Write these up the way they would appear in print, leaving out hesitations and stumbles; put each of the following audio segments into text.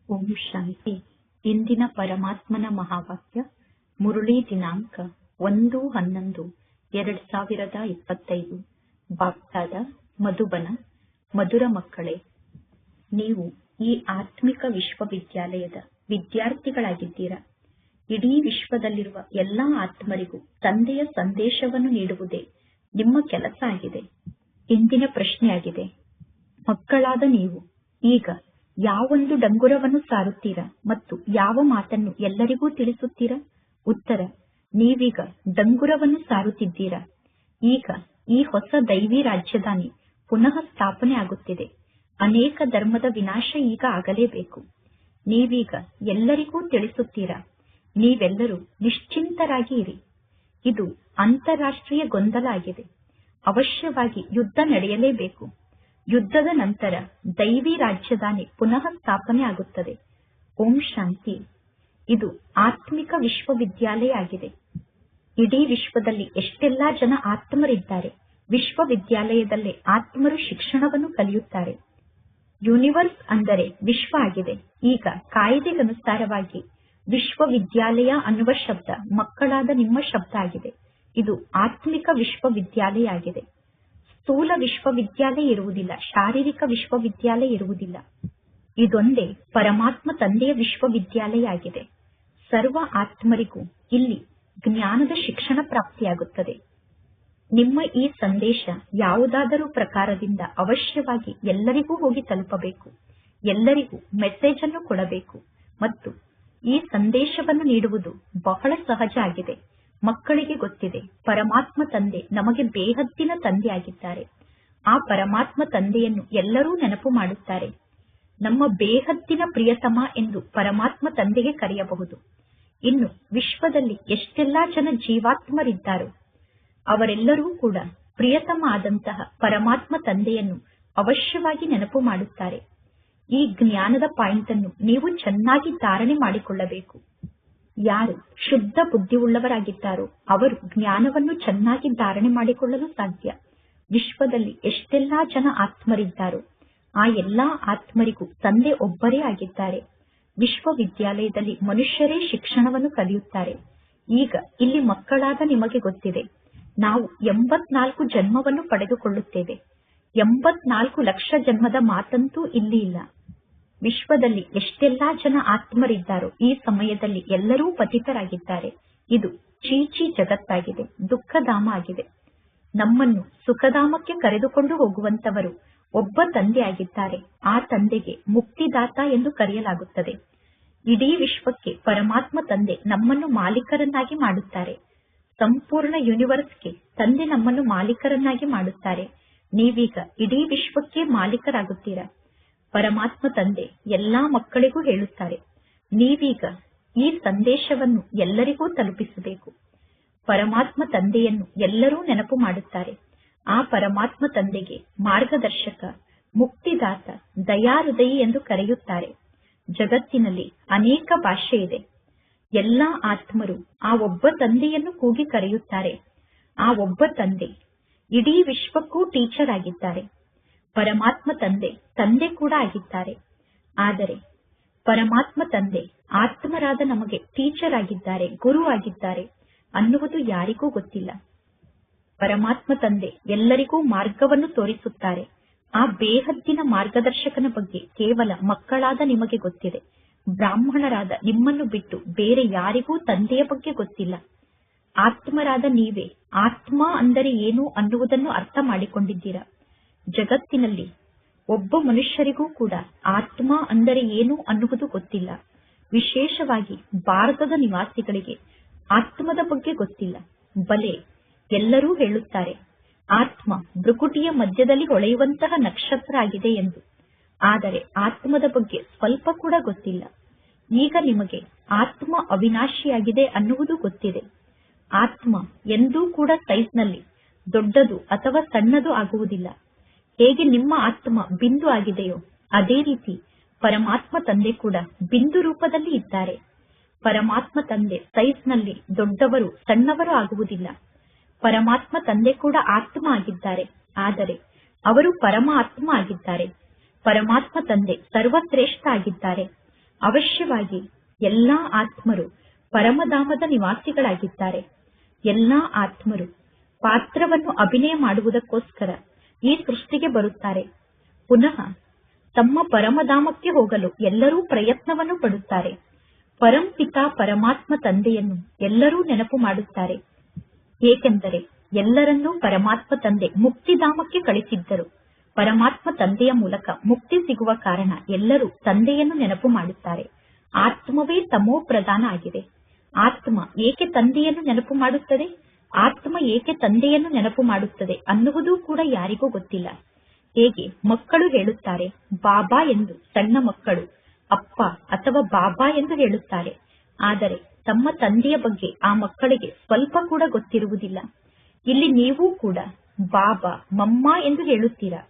ಓಂ ಶಾಂತಿ. ಇಂದಿನ ಪರಮಾತ್ಮನ ಮಹಾವಾಕ್ಯ ಮುರುಳಿ ದಿನಾಂಕ 1-11-2025. ಬಾಪ್ದಾದ ಮಧುಬನ. ಮಧುರ ಮಕ್ಕಳೇ, ನೀವು ಈ ಆತ್ಮಿಕ ವಿಶ್ವವಿದ್ಯಾಲಯದ ವಿದ್ಯಾರ್ಥಿಗಳಾಗಿದ್ದೀರಾ. ಇಡೀ ವಿಶ್ವದಲ್ಲಿರುವ ಎಲ್ಲಾ ಆತ್ಮರಿಗೂ ತಂದೆಯ ಸಂದೇಶವನ್ನು ನೀಡುವುದೇ ನಿಮ್ಮ ಕೆಲಸ ಆಗಿದೆ. ಇಂದಿನ ಪ್ರಶ್ನೆಯಾಗಿದೆ, ಮಕ್ಕಳಾದ ನೀವು ಈಗ ಯಾವೊಂದು ಡಂಗುರವನ್ನು ಸಾರುತ್ತೀರಾ ಮತ್ತು ಯಾವ ಮಾತನ್ನು ಎಲ್ಲರಿಗೂ ತಿಳಿಸುತ್ತೀರಾ? ಉತ್ತರ, ನೀವೀಗ ಡಂಗುರವನ್ನು ಸಾರುತ್ತಿದ್ದೀರಾ. ಈಗ ಈ ಹೊಸ ದೈವಿ ರಾಜಧಾನಿ ಪುನಃ ಸ್ಥಾಪನೆ ಆಗುತ್ತಿದೆ. ಅನೇಕ ಧರ್ಮದ ವಿನಾಶ ಈಗ ಆಗಲೇಬೇಕು. ನೀವೀಗ ಎಲ್ಲರಿಗೂ ತಿಳಿಸುತ್ತೀರಾ. ನೀವೆಲ್ಲರೂ ನಿಶ್ಚಿಂತರಾಗಿ ಇರಿ. ಇದು ಅಂತಾರಾಷ್ಟ್ರೀಯ ಗೊಂದಲ ಆಗಿದೆ. ಅವಶ್ಯವಾಗಿ ಯುದ್ಧ ನಡೆಯಲೇಬೇಕು. ಯುದ್ಧದ ನಂತರ ದೈವಿ ರಾಜಧಾನಿ ಪುನಃ ಸ್ಥಾಪನೆ ಆಗುತ್ತದೆ. ಓಂ ಶಾಂತಿ. ಇದು ಆತ್ಮಿಕ ವಿಶ್ವವಿದ್ಯಾಲಯ ಆಗಿದೆ. ಇಡೀ ವಿಶ್ವದಲ್ಲಿ ಎಷ್ಟೆಲ್ಲಾ ಜನ ಆತ್ಮರಿದ್ದಾರೆ. ವಿಶ್ವವಿದ್ಯಾಲಯದಲ್ಲೇ ಆತ್ಮರು ಶಿಕ್ಷಣವನ್ನು ಕಲಿಯುತ್ತಾರೆ. ಯೂನಿವರ್ಸ್ ಅಂದರೆ ವಿಶ್ವ ಆಗಿದೆ. ಈಗ ಕಾಯಿದೆಗನುಸಾರವಾಗಿ ವಿಶ್ವವಿದ್ಯಾಲಯ ಅನ್ನುವ ಶಬ್ದ ಮಕ್ಕಳಾದ ನಿಮ್ಮ ಶಬ್ದ ಆಗಿದೆ. ಇದು ಆತ್ಮಿಕ ವಿಶ್ವವಿದ್ಯಾಲಯ ಆಗಿದೆ. ಸ್ಥೂಲ ವಿಶ್ವವಿದ್ಯಾಲಯ ಇರುವುದಿಲ್ಲ, ಶಾರೀರಿಕ ವಿಶ್ವವಿದ್ಯಾಲಯ ಇರುವುದಿಲ್ಲ. ಇದೊಂದೇ ಪರಮಾತ್ಮ ತಂದೆಯ ವಿಶ್ವವಿದ್ಯಾಲಯ ಆಗಿದೆ. ಸರ್ವ ಆತ್ಮರಿಗೂ ಇಲ್ಲಿ ಜ್ಞಾನದ ಶಿಕ್ಷಣ ಪ್ರಾಪ್ತಿಯಾಗುತ್ತದೆ. ನಿಮ್ಮ ಈ ಸಂದೇಶ ಯಾವುದಾದರೂ ಪ್ರಕಾರದಿಂದ ಅವಶ್ಯವಾಗಿ ಎಲ್ಲರಿಗೂ ಹೋಗಿ ತಲುಪಬೇಕು. ಎಲ್ಲರಿಗೂ ಮೆಸೇಜ್ ಅನ್ನು ಕೊಡಬೇಕು ಮತ್ತು ಈ ಸಂದೇಶವನ್ನು ನೀಡುವುದು ಬಹಳ ಸಹಜ ಆಗಿದೆ. ಮಕ್ಕಳಿಗೆ ಗೊತ್ತಿದೆ, ಪರಮಾತ್ಮ ತಂದೆ ನಮಗೆ ಬೇಹದ್ದಿನ ತಂದೆ ಆಗಿದ್ದಾರೆ. ಆ ಪರಮಾತ್ಮ ತಂದೆಯನ್ನು ಎಲ್ಲರೂ ನೆನಪು ಮಾಡುತ್ತಾರೆ. ನಮ್ಮ ಬೇಹದ್ದಿನ ಪ್ರಿಯತಮ ಎಂದು ಪರಮಾತ್ಮ ತಂದೆಗೆ ಕರೆಯಬಹುದು. ಇನ್ನು ವಿಶ್ವದಲ್ಲಿ ಎಷ್ಟೆಲ್ಲಾ ಜನ ಜೀವಾತ್ಮರಿದ್ದಾರೋ ಅವರೆಲ್ಲರೂ ಕೂಡ ಪ್ರಿಯತಮ ಆದಂತಹ ಪರಮಾತ್ಮ ತಂದೆಯನ್ನು ಅವಶ್ಯವಾಗಿ ನೆನಪು ಮಾಡುತ್ತಾರೆ. ಈ ಜ್ಞಾನದ ಪಾಯಿಂಟ್ ಅನ್ನು ನೀವು ಚೆನ್ನಾಗಿ ಧಾರಣೆ ಮಾಡಿಕೊಳ್ಳಬೇಕು. ಯಾರು ಶುದ್ಧ ಬುದ್ಧಿಯುಳ್ಳವರಾಗಿದ್ದಾರೋ ಅವರು ಜ್ಞಾನವನ್ನು ಚೆನ್ನಾಗಿ ಧಾರಣೆ ಮಾಡಿಕೊಳ್ಳಲು ಸಾಧ್ಯ. ವಿಶ್ವದಲ್ಲಿ ಎಷ್ಟೆಲ್ಲಾ ಜನ ಆತ್ಮರಿದ್ದಾರೋ ಆ ಎಲ್ಲಾ ಆತ್ಮರಿಗೂ ತಂದೆ ಒಬ್ಬರೇ ಆಗಿದ್ದಾರೆ. ವಿಶ್ವವಿದ್ಯಾಲಯದಲ್ಲಿ ಮನುಷ್ಯರೇ ಶಿಕ್ಷಣವನ್ನು ಕಲಿಯುತ್ತಾರೆ. ಈಗ ಇಲ್ಲಿ ಮಕ್ಕಳಾದ ನಿಮಗೆ ಗೊತ್ತಿದೆ, ನಾವು 84 ಜನ್ಮವನ್ನು ಪಡೆದುಕೊಳ್ಳುತ್ತೇವೆ. 84 ಲಕ್ಷ ಜನ್ಮದ ಮಾತಂತೂ ಇಲ್ಲಿ ಇಲ್ಲ. ವಿಶ್ವದಲ್ಲಿ ಎಷ್ಟೆಲ್ಲಾ ಜನ ಆತ್ಮರಿದ್ದಾರೋ ಈ ಸಮಯದಲ್ಲಿ ಎಲ್ಲರೂ ಪತಿತರಾಗಿದ್ದಾರೆ. ಇದು ಚೀಚಿ ಜಗತ್ತಾಗಿದೆ, ದುಃಖಧಾಮ ಆಗಿದೆ. ನಮ್ಮನ್ನು ಸುಖಧಾಮಕ್ಕೆ ಕರೆದುಕೊಂಡು ಹೋಗುವಂತವರು ಒಬ್ಬ ತಂದೆ ಆಗಿದ್ದಾರೆ. ಆ ತಂದೆಗೆ ಮುಕ್ತಿದಾತ ಎಂದು ಕರೆಯಲಾಗುತ್ತದೆ. ಇಡೀ ವಿಶ್ವಕ್ಕೆ ಪರಮಾತ್ಮ ತಂದೆ ನಮ್ಮನ್ನು ಮಾಲೀಕರನ್ನಾಗಿ ಮಾಡುತ್ತಾರೆ. ಸಂಪೂರ್ಣ ಯೂನಿವರ್ಸ್ಗೆ ತಂದೆ ನಮ್ಮನ್ನು ಮಾಲೀಕರನ್ನಾಗಿ ಮಾಡುತ್ತಾರೆ. ನೀವೀಗ ಇಡೀ ವಿಶ್ವಕ್ಕೆ ಮಾಲೀಕರಾಗುತ್ತೀರಾ. ಪರಮಾತ್ಮ ತಂದೆ ಎಲ್ಲಾ ಮಕ್ಕಳಿಗೂ ಹೇಳುತ್ತಾರೆ, ನೀವೀಗ ಈ ಸಂದೇಶವನ್ನು ಎಲ್ಲರಿಗೂ ತಲುಪಿಸಬೇಕು. ಪರಮಾತ್ಮ ತಂದೆಯನ್ನು ಎಲ್ಲರೂ ನೆನಪು ಮಾಡುತ್ತಾರೆ. ಆ ಪರಮಾತ್ಮ ತಂದೆಗೆ ಮಾರ್ಗದರ್ಶಕ, ಮುಕ್ತಿದಾತ, ದಯಾಹೃದಯಿ ಎಂದು ಕರೆಯುತ್ತಾರೆ. ಜಗತ್ತಿನಲ್ಲಿ ಅನೇಕ ಭಾಷೆ ಇದೆ. ಎಲ್ಲಾ ಆತ್ಮರು ಆ ಒಬ್ಬ ತಂದೆಯನ್ನು ಕೂಗಿ ಕರೆಯುತ್ತಾರೆ. ಆ ಒಬ್ಬ ತಂದೆ ಇಡೀ ವಿಶ್ವಕ್ಕೂ ಟೀಚರ್ ಆಗಿದ್ದಾರೆ. ಪರಮಾತ್ಮ ತಂದೆ ತಂದೆ ಕೂಡ ಆಗಿದ್ದಾರೆ. ಆದರೆ ಪರಮಾತ್ಮ ತಂದೆ ಆತ್ಮರಾದ ನಮಗೆ ಟೀಚರ್ ಆಗಿದ್ದಾರೆ, ಗುರು ಆಗಿದ್ದಾರೆ ಅನ್ನುವುದು ಯಾರಿಗೂ ಗೊತ್ತಿಲ್ಲ. ಪರಮಾತ್ಮ ತಂದೆ ಎಲ್ಲರಿಗೂ ಮಾರ್ಗವನ್ನು ತೋರಿಸುತ್ತಾರೆ. ಆ ಬೇಹದ್ದಿನ ಮಾರ್ಗದರ್ಶಕನ ಬಗ್ಗೆ ಕೇವಲ ಮಕ್ಕಳಾದ ನಿಮಗೆ ಗೊತ್ತಿದೆ. ಬ್ರಾಹ್ಮಣರಾದ ನಿಮ್ಮನ್ನು ಬಿಟ್ಟು ಬೇರೆ ಯಾರಿಗೂ ತಂದೆಯ ಬಗ್ಗೆ ಗೊತ್ತಿಲ್ಲ. ಆತ್ಮರಾದ ನೀವೇ ಆತ್ಮ ಅಂದರೆ ಏನು ಅನ್ನುವುದನ್ನು ಅರ್ಥ ಮಾಡಿಕೊಂಡಿದ್ದೀರಾ. ಜಗತ್ತಿನಲ್ಲಿ ಒಬ್ಬ ಮನುಷ್ಯರಿಗೂ ಕೂಡ ಆತ್ಮ ಅಂದರೆ ಏನು ಅನ್ನುವುದು ಗೊತ್ತಿಲ್ಲ. ವಿಶೇಷವಾಗಿ ಭಾರತದ ನಿವಾಸಿಗಳಿಗೆ ಆತ್ಮದ ಬಗ್ಗೆ ಗೊತ್ತಿಲ್ಲ. ಬಲೆ ಎಲ್ಲರೂ ಹೇಳುತ್ತಾರೆ, ಆತ್ಮ ಭೃಕುಟಿಯ ಮಧ್ಯದಲ್ಲಿ ಹೊಳೆಯುವಂತಹ ನಕ್ಷತ್ರ ಆಗಿದೆ ಎಂದು. ಆದರೆ ಆತ್ಮದ ಬಗ್ಗೆ ಸ್ವಲ್ಪ ಕೂಡ ಗೊತ್ತಿಲ್ಲ. ಈಗ ನಿಮಗೆ ಆತ್ಮ ಅವಿನಾಶಿಯಾಗಿದೆ ಅನ್ನುವುದು ಗೊತ್ತಿದೆ. ಆತ್ಮ ಎಂದೂ ಕೂಡ ಸೈಜ್ನಲ್ಲಿ ದೊಡ್ಡದು ಅಥವಾ ಸಣ್ಣದು ಆಗುವುದಿಲ್ಲ. ಹೇಗೆ ನಿಮ್ಮ ಆತ್ಮ ಬಿಂದು ಆಗಿದೆಯೋ ಅದೇ ರೀತಿ ಪರಮಾತ್ಮ ತಂದೆ ಕೂಡ ಬಿಂದು ರೂಪದಲ್ಲಿ ಇದ್ದಾರೆ. ಪರಮಾತ್ಮ ತಂದೆ ಸೈಜ್ನಲ್ಲಿ ದೊಡ್ಡವರು ಸಣ್ಣವರು ಆಗುವುದಿಲ್ಲ. ಪರಮಾತ್ಮ ತಂದೆ ಕೂಡ ಆತ್ಮ ಆಗಿದ್ದಾರೆ, ಆದರೆ ಅವರು ಪರಮಾತ್ಮ ಆಗಿದ್ದಾರೆ. ಪರಮಾತ್ಮ ತಂದೆ ಸರ್ವಶ್ರೇಷ್ಠ ಆಗಿದ್ದಾರೆ. ಅವಶ್ಯವಾಗಿ ಎಲ್ಲಾ ಆತ್ಮರು ಪರಮಧಾಮದ ನಿವಾಸಿಗಳಾಗಿದ್ದಾರೆ. ಎಲ್ಲಾ ಆತ್ಮರು ಪಾತ್ರವನ್ನು ಅಭಿನಯ ಮಾಡುವುದಕ್ಕೋಸ್ಕರ ಈ ಸೃಷ್ಟಿಗೆ ಬರುತ್ತಾರೆ. ಪುನಃ ತಮ್ಮ ಪರಮಧಾಮಕ್ಕೆ ಹೋಗಲು ಎಲ್ಲರೂ ಪ್ರಯತ್ನವನ್ನು ಪಡುತ್ತಾರೆ. ಪರಂಪಿತಾ ಪರಮಾತ್ಮ ತಂದೆಯನ್ನು ಎಲ್ಲರೂ ನೆನಪು ಮಾಡುತ್ತಾರೆ. ಏಕೆಂದರೆ ಎಲ್ಲರನ್ನೂ ಪರಮಾತ್ಮ ತಂದೆ ಮುಕ್ತಿಧಾಮಕ್ಕೆ ಕಳಿಸಿದ್ದರು. ಪರಮಾತ್ಮ ತಂದೆಯ ಮೂಲಕ ಮುಕ್ತಿ ಸಿಗುವ ಕಾರಣ ಎಲ್ಲರೂ ತಂದೆಯನ್ನು ನೆನಪು ಮಾಡುತ್ತಾರೆ. ಆತ್ಮವೇ ತಮೋ ಪ್ರಧಾನ ಆಗಿದೆ. ಆತ್ಮ ಏಕೆ ತಂದೆಯನ್ನು ನೆನಪು ಮಾಡುತ್ತದೆ, ಆತ್ಮ ಏಕೆ ತಂದೆಯನ್ನು ನೆನಪು ಮಾಡುತ್ತದೆ ಅನ್ನುವುದೂ ಕೂಡ ಯಾರಿಗೂ ಗೊತ್ತಿಲ್ಲ. ಹೇಗೆ ಮಕ್ಕಳು ಹೇಳುತ್ತಾರೆ ಬಾಬಾ ಎಂದು, ಸಣ್ಣ ಮಕ್ಕಳು ಅಪ್ಪ ಅಥವಾ ಬಾಬಾ ಎಂದು ಹೇಳುತ್ತಾರೆ. ಆದರೆ ತಮ್ಮ ತಂದೆಯ ಬಗ್ಗೆ ಆ ಮಕ್ಕಳಿಗೆ ಸ್ವಲ್ಪ ಕೂಡ ಗೊತ್ತಿರುವುದಿಲ್ಲ. ಇಲ್ಲಿ ನೀವೂ ಕೂಡ ಬಾಬಾ ಮಮ್ಮ ಎಂದು ಹೇಳುತ್ತೀರಾ,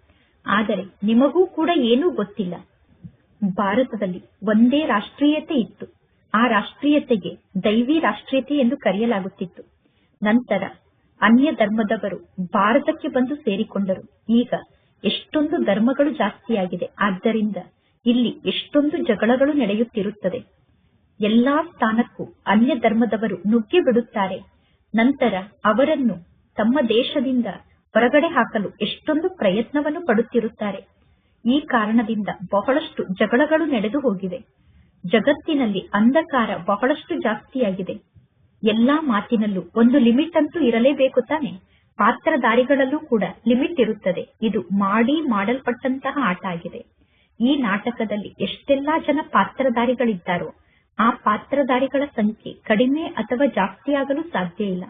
ಆದರೆ ನಿಮಗೂ ಕೂಡ ಏನೂ ಗೊತ್ತಿಲ್ಲ. ಭಾರತದಲ್ಲಿ ಒಂದೇ ರಾಷ್ಟ್ರೀಯತೆ ಇತ್ತು. ಆ ರಾಷ್ಟ್ರೀಯತೆಗೆ ದೈವಿ ರಾಷ್ಟ್ರೀಯತೆ ಎಂದು ಕರೆಯಲಾಗುತ್ತಿತ್ತು. ನಂತರ ಅನ್ಯ ಧರ್ಮದವರು ಭಾರತಕ್ಕೆ ಬಂದು ಸೇರಿಕೊಂಡರು. ಈಗ ಎಷ್ಟೊಂದು ಧರ್ಮಗಳು ಜಾಸ್ತಿಯಾಗಿದೆ. ಆದ್ದರಿಂದ ಇಲ್ಲಿ ಎಷ್ಟೊಂದು ಜಗಳಗಳು ನಡೆಯುತ್ತಿರುತ್ತದೆ. ಎಲ್ಲಾ ಸ್ಥಾನಕ್ಕೂ ಅನ್ಯ ಧರ್ಮದವರು ನುಗ್ಗಿ ಬಿಡುತ್ತಾರೆ. ನಂತರ ಅವರನ್ನು ತಮ್ಮ ದೇಶದಿಂದ ಹೊರಗಡೆ ಹಾಕಲು ಎಷ್ಟೊಂದು ಪ್ರಯತ್ನವನ್ನು ಪಡುತ್ತಿರುತ್ತಾರೆ. ಈ ಕಾರಣದಿಂದ ಬಹಳಷ್ಟು ಜಗಳಗಳು ನಡೆದು ಹೋಗಿವೆ. ಜಗತ್ತಿನಲ್ಲಿ ಅಂಧಕಾರ ಬಹಳಷ್ಟು ಜಾಸ್ತಿಯಾಗಿದೆ. ಎಲ್ಲಾ ಮಾತಿನಲ್ಲೂ ಒಂದು ಲಿಮಿಟ್ ಅಂತೂ ಇರಲೇಬೇಕು ತಾನೆ. ಪಾತ್ರಧಾರಿಗಳಲ್ಲೂ ಕೂಡ ಲಿಮಿಟ್ ಇರುತ್ತದೆ. ಇದು ಮಾಡಲ್ಪಟ್ಟಂತಹ ಆಟ ಆಗಿದೆ. ಈ ನಾಟಕದಲ್ಲಿ ಎಷ್ಟೆಲ್ಲಾ ಜನ ಪಾತ್ರಧಾರಿಗಳಿದ್ದಾರೋ ಆ ಪಾತ್ರಧಾರಿಗಳ ಸಂಖ್ಯೆ ಕಡಿಮೆ ಅಥವಾ ಜಾಸ್ತಿಯಾಗಲು ಸಾಧ್ಯ ಇಲ್ಲ.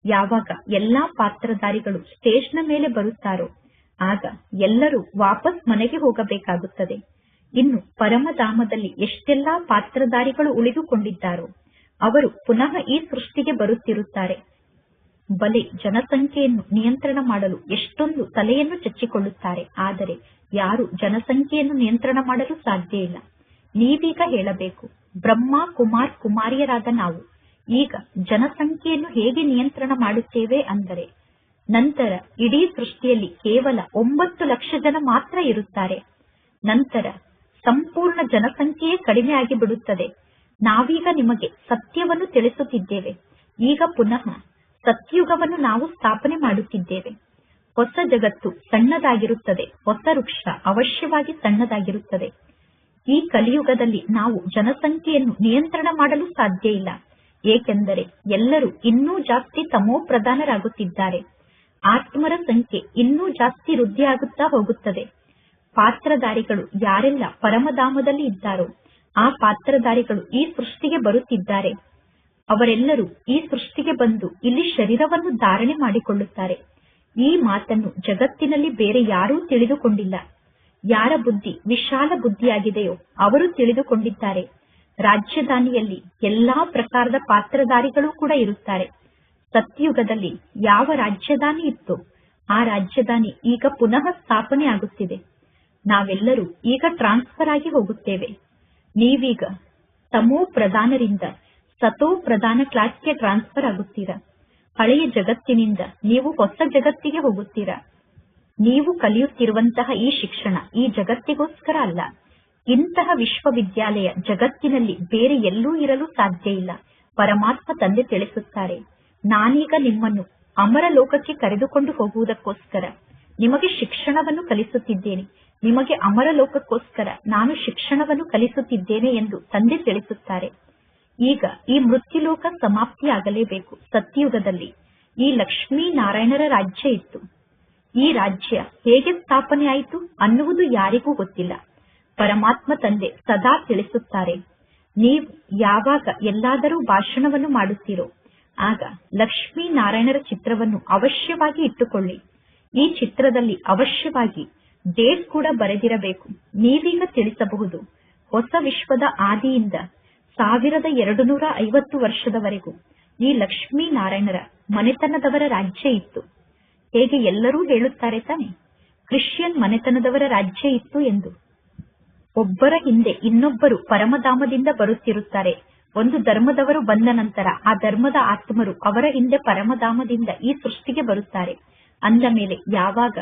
ಯಾವಾಗ ಎಲ್ಲಾ ಪಾತ್ರಧಾರಿಗಳು ಸ್ಟೇಜ್ನ ಮೇಲೆ ಬರುತ್ತಾರೋ ಆಗ ಎಲ್ಲರೂ ವಾಪಸ್ ಮನೆಗೆ ಹೋಗಬೇಕಾಗುತ್ತದೆ. ಇನ್ನು ಪರಮಧಾಮದಲ್ಲಿ ಎಷ್ಟೆಲ್ಲಾ ಪಾತ್ರಧಾರಿಗಳು ಉಳಿದುಕೊಂಡಿದ್ದಾರೋ ಅವರು ಪುನಃ ಈ ಸೃಷ್ಟಿಗೆ ಬರುತ್ತಿರುತ್ತಾರೆ. ಬಲೆ ಜನಸಂಖ್ಯೆಯನ್ನು ನಿಯಂತ್ರಣ ಮಾಡಲು ಎಷ್ಟೊಂದು ತಲೆಯನ್ನು ಚಚ್ಚಿಕೊಳ್ಳುತ್ತಾರೆ. ಆದರೆ ಯಾರು ಜನಸಂಖ್ಯೆಯನ್ನು ನಿಯಂತ್ರಣ ಮಾಡಲು ಸಾಧ್ಯ ಇಲ್ಲ. ನೀವೀಗ ಹೇಳಬೇಕು, ಬ್ರಹ್ಮ ಕುಮಾರ್ ಕುಮಾರಿಯರಾದ ನಾವು ಈಗ ಜನಸಂಖ್ಯೆಯನ್ನು ಹೇಗೆ ನಿಯಂತ್ರಣ ಮಾಡುತ್ತೇವೆ ಅಂದರೆ, ನಂತರ ಇಡೀ ಸೃಷ್ಟಿಯಲ್ಲಿ ಕೇವಲ 9 ಲಕ್ಷ ಜನ ಮಾತ್ರ ಇರುತ್ತಾರೆ. ನಂತರ ಸಂಪೂರ್ಣ ಜನಸಂಖ್ಯೆಯೇ ಕಡಿಮೆ ಆಗಿಬಿಡುತ್ತದೆ. ನಾವೀಗ ನಿಮಗೆ ಸತ್ಯವನ್ನು ತಿಳಿಸುತ್ತಿದ್ದೇವೆ. ಈಗ ಪುನಃ ಸತ್ಯುಗವನ್ನು ನಾವು ಸ್ಥಾಪನೆ ಮಾಡುತ್ತಿದ್ದೇವೆ. ಹೊಸ ಜಗತ್ತು ಸಣ್ಣದಾಗಿರುತ್ತದೆ. ಹೊಸ ವೃಕ್ಷ ಅವಶ್ಯವಾಗಿ ಸಣ್ಣದಾಗಿರುತ್ತದೆ. ಈ ಕಲಿಯುಗದಲ್ಲಿ ನಾವು ಜನಸಂಖ್ಯೆಯನ್ನು ನಿಯಂತ್ರಣ ಮಾಡಲು ಸಾಧ್ಯ ಇಲ್ಲ. ಏಕೆಂದರೆ ಎಲ್ಲರೂ ಇನ್ನೂ ಜಾಸ್ತಿ ತಮೋ ಪ್ರಧಾನರಾಗುತ್ತಿದ್ದಾರೆ. ಆತ್ಮರ ಸಂಖ್ಯೆ ಇನ್ನೂ ಜಾಸ್ತಿ ವೃದ್ಧಿಯಾಗುತ್ತಾ ಹೋಗುತ್ತದೆ. ಪಾತ್ರಧಾರಿಗಳು ಯಾರೆಲ್ಲ ಪರಮಧಾಮದಲ್ಲಿ ಇದ್ದಾರೋ ಆ ಪಾತ್ರಧಾರಿಗಳು ಈ ಸೃಷ್ಟಿಗೆ ಬರುತ್ತಿದ್ದಾರೆ. ಅವರೆಲ್ಲರೂ ಈ ಸೃಷ್ಟಿಗೆ ಬಂದು ಇಲ್ಲಿ ಶರೀರವನ್ನು ಧಾರಣೆ ಮಾಡಿಕೊಳ್ಳುತ್ತಾರೆ. ಈ ಮಾತನ್ನು ಜಗತ್ತಿನಲ್ಲಿ ಬೇರೆ ಯಾರೂ ತಿಳಿದುಕೊಂಡಿಲ್ಲ. ಯಾರ ಬುದ್ಧಿ ವಿಶಾಲ ಬುದ್ಧಿಯಾಗಿದೆಯೋ ಅವರು ತಿಳಿದುಕೊಂಡಿದ್ದಾರೆ. ರಾಜಧಾನಿಯಲ್ಲಿ ಎಲ್ಲಾ ಪ್ರಕಾರದ ಪಾತ್ರಧಾರಿಗಳು ಕೂಡ ಇರುತ್ತಾರೆ. ಸತ್ಯುಗದಲ್ಲಿ ಯಾವ ರಾಜಧಾನಿ ಇತ್ತೋ ಆ ರಾಜಧಾನಿ ಈಗ ಪುನಃ ಸ್ಥಾಪನೆ ಆಗುತ್ತಿದೆ. ನಾವೆಲ್ಲರೂ ಈಗ ಟ್ರಾನ್ಸ್ಫರ್ ಆಗಿ ಹೋಗುತ್ತೇವೆ. ನೀವೀಗ ತಮೋ ಪ್ರಧಾನರಿಂದ ಸತೋ ಪ್ರಧಾನ ಕ್ಲಾಸ್ಗೆ ಟ್ರಾನ್ಸ್ಫರ್ ಆಗುತ್ತೀರಾ. ಹಳೆಯ ಜಗತ್ತಿನಿಂದ ನೀವು ಹೊಸ ಜಗತ್ತಿಗೆ ಹೋಗುತ್ತೀರಾ. ನೀವು ಕಲಿಯುತ್ತಿರುವಂತಹ ಈ ಶಿಕ್ಷಣ ಈ ಜಗತ್ತಿಗೋಸ್ಕರ ಅಲ್ಲ. ಇಂತಹ ವಿಶ್ವವಿದ್ಯಾಲಯ ಜಗತ್ತಿನಲ್ಲಿ ಬೇರೆ ಎಲ್ಲೂ ಇರಲು ಸಾಧ್ಯ ಇಲ್ಲ. ಪರಮಾತ್ಮ ತಂದೆ ತಿಳಿಸುತ್ತಾರೆ, ನಾನೀಗ ನಿಮ್ಮನ್ನು ಅಮರ ಲೋಕಕ್ಕೆ ಕರೆದುಕೊಂಡು ಹೋಗುವುದಕ್ಕೋಸ್ಕರ ನಿಮಗೆ ಶಿಕ್ಷಣವನ್ನು ಕಲಿಸುತ್ತಿದ್ದೇನೆ. ನಿಮಗೆ ಅಮರ ಲೋಕಕ್ಕೋಸ್ಕರ ನಾನು ಶಿಕ್ಷಣವನ್ನು ಕಲಿಸುತ್ತಿದ್ದೇನೆ ಎಂದು ತಂದೆ ತಿಳಿಸುತ್ತಾರೆ. ಈಗ ಈ ಮೃತ್ಯುಲೋಕ ಸಮಾಪ್ತಿಯಾಗಲೇಬೇಕು. ಸತ್ಯಯುಗದಲ್ಲಿ ಈ ಲಕ್ಷ್ಮೀ ನಾರಾಯಣರ ರಾಜ್ಯ ಇತ್ತು. ಈ ರಾಜ್ಯ ಹೇಗೆ ಸ್ಥಾಪನೆ ಆಯಿತು ಅನ್ನುವುದು ಯಾರಿಗೂ ಗೊತ್ತಿಲ್ಲ. ಪರಮಾತ್ಮ ತಂದೆ ಸದಾ ತಿಳಿಸುತ್ತಾರೆ, ನೀವು ಯಾವಾಗ ಎಲ್ಲಾದರೂ ಭಾಷಣವನ್ನು ಮಾಡುತ್ತೀರೋ ಆಗ ಲಕ್ಷ್ಮೀ ನಾರಾಯಣರ ಚಿತ್ರವನ್ನು ಅವಶ್ಯವಾಗಿ ಇಟ್ಟುಕೊಳ್ಳಿ. ಈ ಚಿತ್ರದಲ್ಲಿ ಅವಶ್ಯವಾಗಿ ಡೇಟ್ ಕೂಡ ಬರೆದಿರಬೇಕು. ನೀವೀಗ ತಿಳಿಸಬಹುದು, ಹೊಸ ವಿಶ್ವದ ಆದಿಯಿಂದ 1250 ವರ್ಷದವರೆಗೂ ಈ ಲಕ್ಷ್ಮೀ ನಾರಾಯಣರ ಮನೆತನದವರ ರಾಜ್ಯ ಇತ್ತು. ಹೇಗೆ ಎಲ್ಲರೂ ಹೇಳುತ್ತಾರೆ ತಾನೆ, ಕ್ರಿಶ್ಚಿಯನ್ ಮನೆತನದವರ ರಾಜ್ಯ ಇತ್ತು ಎಂದು. ಒಬ್ಬರ ಹಿಂದೆ ಇನ್ನೊಬ್ಬರು ಪರಮಧಾಮದಿಂದ ಬರುತ್ತಿರುತ್ತಾರೆ. ಒಂದು ಧರ್ಮದವರು ಬಂದ ನಂತರ ಆ ಧರ್ಮದ ಆತ್ಮರು ಅವರ ಹಿಂದೆ ಪರಮಧಾಮದಿಂದ ಈ ಸೃಷ್ಟಿಗೆ ಬರುತ್ತಾರೆ. ಅಂದ ಮೇಲೆ ಯಾವಾಗ